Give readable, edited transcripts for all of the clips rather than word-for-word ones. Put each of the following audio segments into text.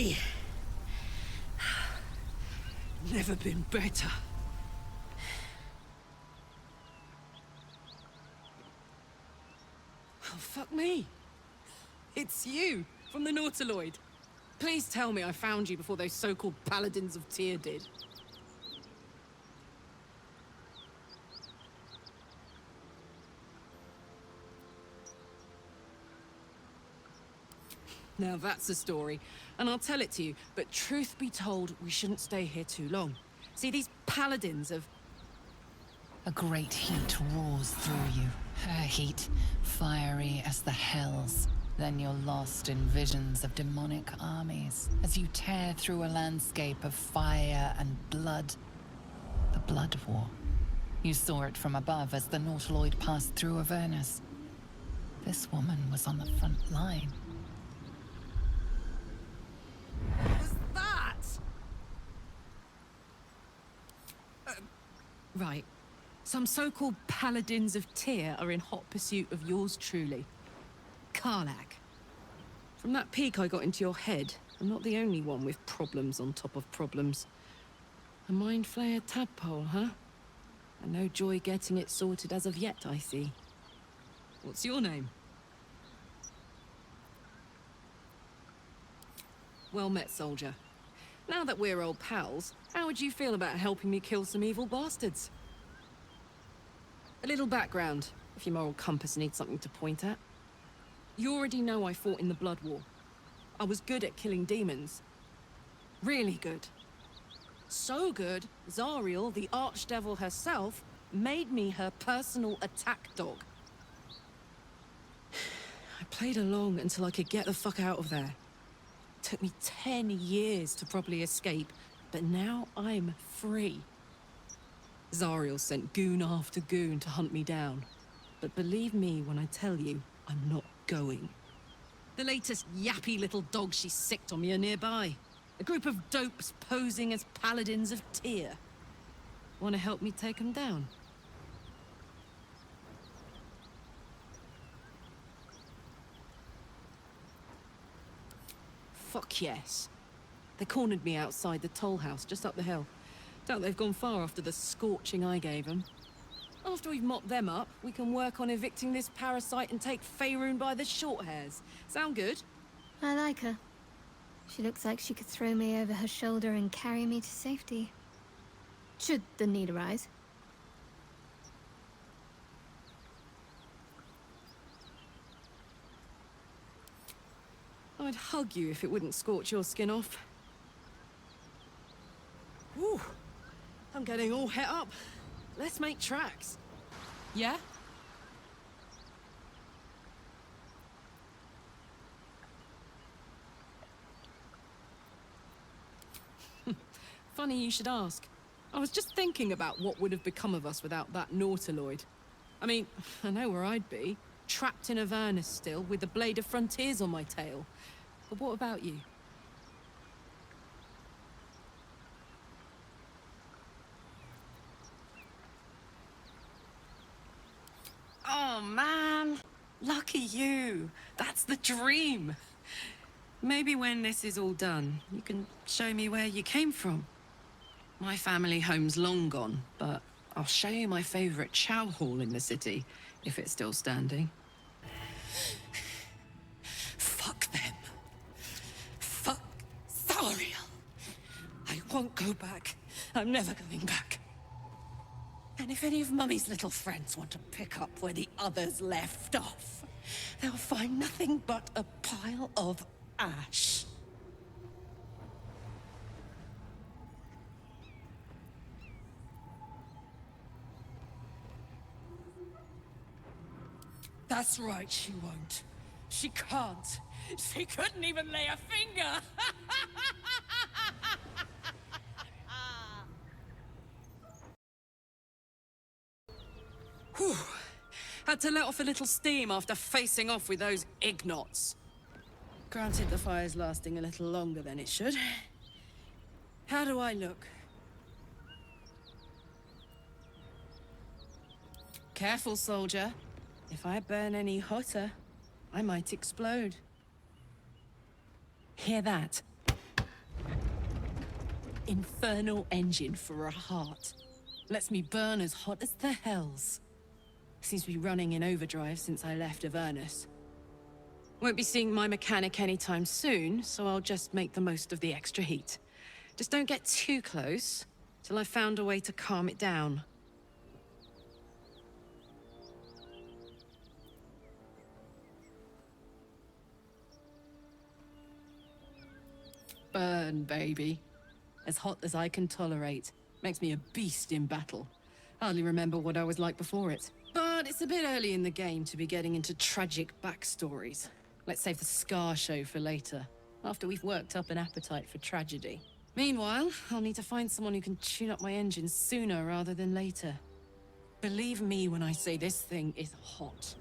free! Never been better. Oh, fuck me. It's you, from the Nautiloid. Please tell me I found you before those so-called Paladins of Tyr did. Now that's a story, and I'll tell it to you, but truth be told, we shouldn't stay here too long. See, these Paladins of... A great heat roars through you. Her heat, fiery as the hells. Then you're lost in visions of demonic armies as you tear through a landscape of fire and blood. The Blood War. You saw it from above as the Nautiloid passed through Avernus. This woman was on the front line. What was that? Right. Some so-called Paladins of Tyr are in hot pursuit of yours truly. Karlach. From that peek I got into your head, I'm not the only one with problems on top of problems. A mind flayer tadpole, huh? And no joy getting it sorted as of yet, I see. What's your name? Well met, soldier. Now that we're old pals, how would you feel about helping me kill some evil bastards? A little background, if your moral compass needs something to point at. You already know I fought in the Blood War. I was good at killing demons. Really good. So good, Zariel, the archdevil herself, made me her personal attack dog. I played along until I could get the fuck out of there. Took me 10 years to properly escape, but now I'm free. Zariel sent goon after goon to hunt me down. But believe me when I tell you, I'm not going. The latest yappy little dogs she sicked on me are nearby. A group of dopes posing as Paladins of Tyr. Want to help me take them down? Fuck yes. They cornered me outside the toll house just up the hill. Doubt they've gone far after the scorching I gave them. After we've mopped them up, we can work on evicting this parasite and take Faerun by the short hairs. Sound good? I like her. She looks like she could throw me over her shoulder and carry me to safety. Should the need arise. I'd hug you if it wouldn't scorch your skin off. Whew. I'm getting all het up. Let's make tracks. Yeah? Funny you should ask. I was just thinking about what would have become of us without that Nautiloid. I mean, I know where I'd be. Trapped in Avernus still, with the Blade of Frontiers on my tail. But what about you? Oh, man. Lucky you. That's the dream. Maybe when this is all done, you can show me where you came from. My family home's long gone, but I'll show you my favorite chow hall in the city, if it's still standing. Fuck them. Fuck Zariel. I won't go back. I'm never going back. And if any of Mummy's little friends want to pick up where the others left off, they'll find nothing but a pile of ash. That's right, she won't. She can't. She couldn't even lay a finger! Whew. Had to let off a little steam after facing off with those ignots. Granted, the fire's lasting a little longer than it should. How do I look? Careful, soldier. If I burn any hotter, I might explode. Hear that? infernal engine for a heart. Lets me burn as hot as the hells. Seems to be running in overdrive since I left Avernus. Won't be seeing my mechanic anytime soon, so I'll just make the most of the extra heat. Just don't get too close, till I've found a way to calm it down. Burn, baby. As hot as I can tolerate. Makes me a beast in battle. Hardly remember what I was like before it. But it's a bit early in the game to be getting into tragic backstories. Let's save the Scar show for later, after we've worked up an appetite for tragedy. Meanwhile, I'll need to find someone who can tune up my engine sooner rather than later. Believe me when I say this thing is hot.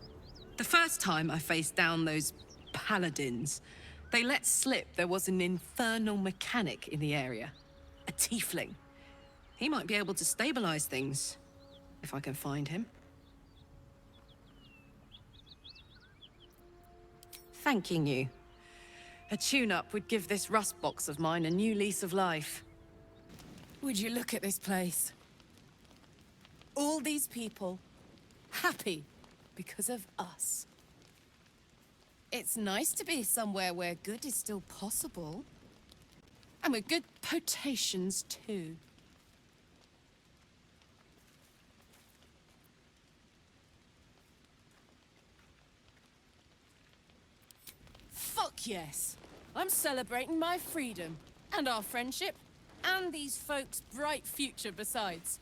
The first time I faced down those paladins, they let slip there was an infernal mechanic in the area. A tiefling. He might be able to stabilize things, if I can find him. Thanking you. A tune-up would give this rust box of mine a new lease of life. Would you look at this place? All these people, happy because of us. It's nice to be somewhere where good is still possible. And with good potations, too. Fuck yes! I'm celebrating my freedom, and our friendship, and these folks' bright future besides.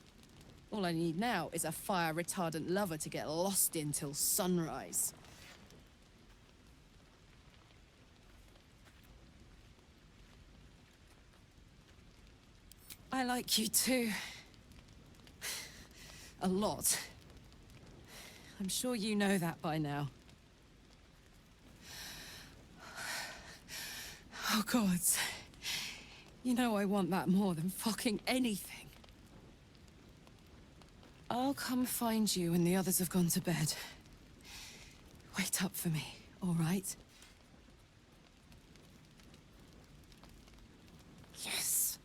All I need now is a fire-retardant lover to get lost in till sunrise. I like you too. A lot. I'm sure you know that by now. Oh, gods. You know I want that more than fucking anything. I'll come find you when the others have gone to bed. Wait up for me, all right? Yes.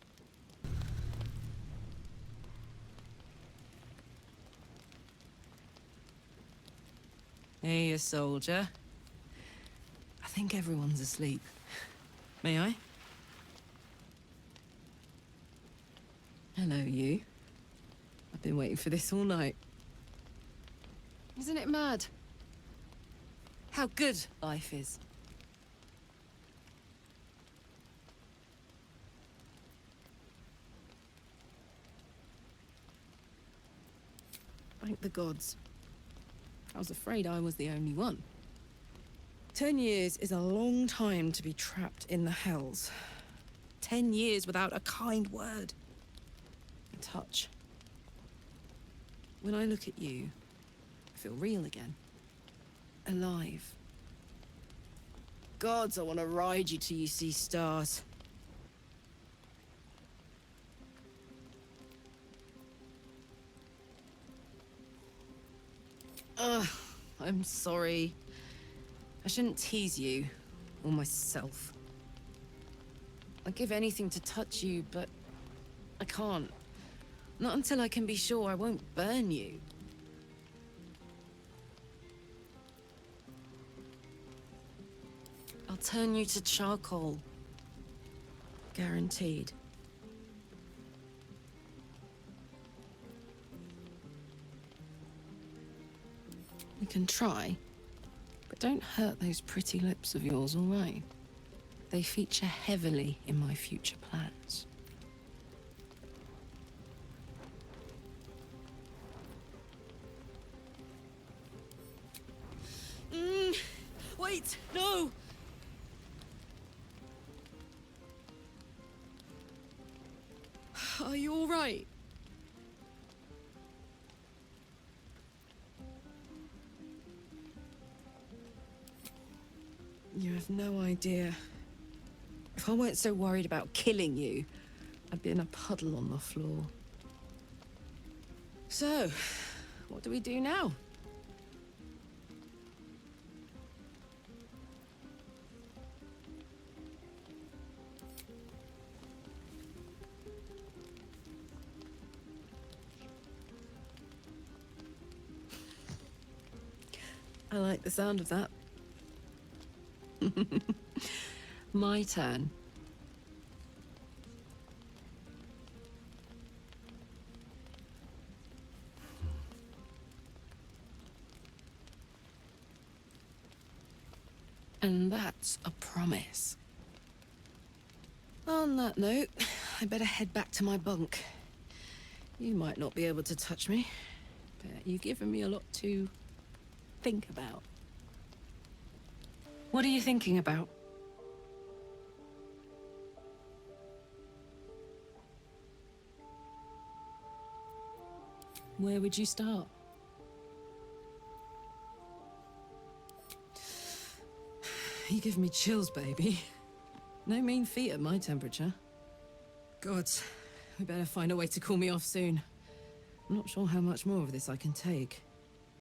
Hey, you soldier. I think everyone's asleep. May I? Hello, you. I've been waiting for this all night. Isn't it mad? How good life is. Thank the gods. I was afraid I was the only one. 10 years is a long time to be trapped in the hells. 10 years without a kind word. A touch. When I look at you, I feel real again. Alive. Gods, I want to ride you till you see stars. Ugh, I'm sorry. I shouldn't tease you, or myself. I'd give anything to touch you, but I can't. Not until I can be sure I won't burn you. I'll turn you to charcoal. Guaranteed. You can try. But don't hurt those pretty lips of yours, all right? They feature heavily in my future plans. Wait, no! Are you all right? You have no idea. If I weren't so worried about killing you, I'd be in a puddle on the floor. So, what do we do now? I like the sound of that. My turn. And that's a promise. On that note, I better head back to my bunk. You might not be able to touch me, but you've given me a lot to think about. What are you thinking about? Where would you start? You give me chills, baby. No mean feat at my temperature. Gods, we better find a way to cool me off soon. I'm not sure how much more of this I can take.